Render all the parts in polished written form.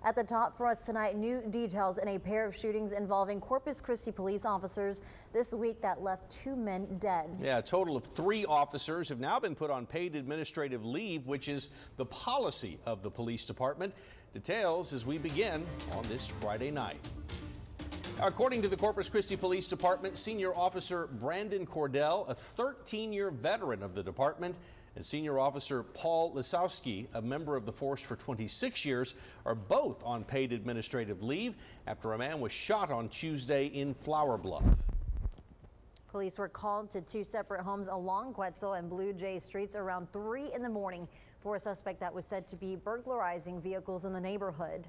At the top for us tonight, new details in a pair of shootings involving Corpus Christi police officers this week that left 2 men dead. Yeah, a total of 3 officers have now been put on paid administrative leave, which is the policy of the police department. Details as we begin on this Friday night. According to the Corpus Christi Police Department, Senior Officer Brandon Cordell, a 13-year veteran of the department, and Senior Officer Paul Lisowski, a member of the force for 26 years, are both on paid administrative leave after a man was shot on Tuesday in Flower Bluff. Police were called to 2 separate homes along Quetzal and Blue Jay Streets around 3 in the morning for a suspect that was said to be burglarizing vehicles in the neighborhood.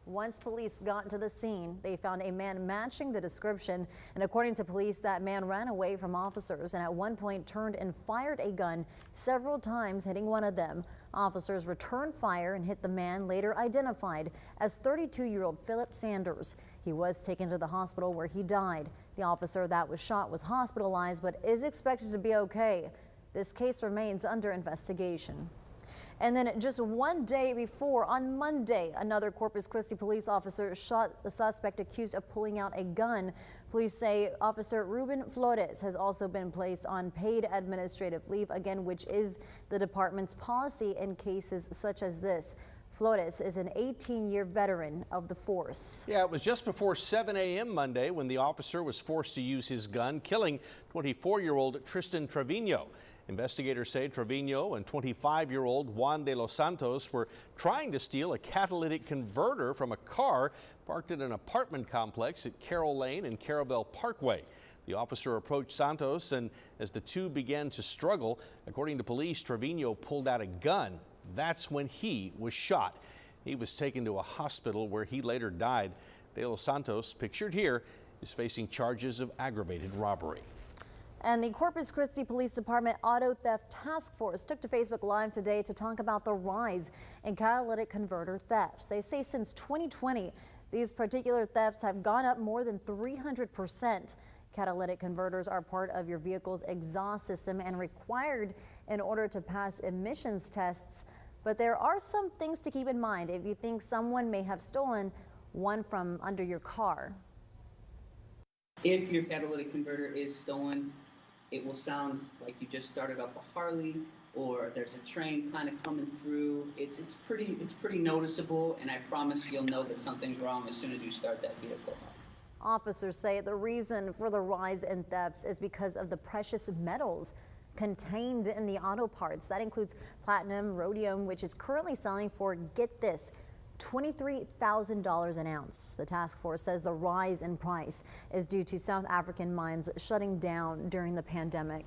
Once police got to the scene, they found a man matching the description, and according to police, that man ran away from officers and at one point turned and fired a gun several times, hitting one of them. Officers returned fire and hit the man, later identified as 32-year-old Philip Sanders. He was taken to the hospital where he died. The officer that was shot was hospitalized but is expected to be okay. This case remains under investigation. And then just one day before, on Monday, another Corpus Christi police officer shot the suspect accused of pulling out a gun. Police say Officer Ruben Flores has also been placed on paid administrative leave, again, which is the department's policy in cases such as this. Flores is an 18-year veteran of the force. Yeah, it was just before 7 a.m. Monday when the officer was forced to use his gun, killing 24-year-old Tristan Trevino. Investigators say Trevino and 25-year-old Juan de los Santos were trying to steal a catalytic converter from a car parked in an apartment complex at Carroll Lane and Carabel Parkway. The officer approached Santos, and as the two began to struggle, according to police, Trevino pulled out a gun. That's when he was shot. He was taken to a hospital where he later died. De los Santos, pictured here, is facing charges of aggravated robbery. And the Corpus Christi Police Department Auto Theft Task Force took to Facebook Live today to talk about the rise in catalytic converter thefts. They say since 2020, these particular thefts have gone up more than 300%. Catalytic converters are part of your vehicle's exhaust system and required in order to pass emissions tests. But there are some things to keep in mind if you think someone may have stolen one from under your car. If your catalytic converter is stolen, it will sound like you just started up a Harley, or there's a train kind of coming through. It's pretty noticeable, and I promise you'll know that something's wrong as soon as you start that vehicle. Officers say the reason for the rise in thefts is because of the precious metals contained in the auto parts. That includes platinum, rhodium, which is currently selling for, get this, $23,000 an ounce. The task force says the rise in price is due to South African mines shutting down during the pandemic.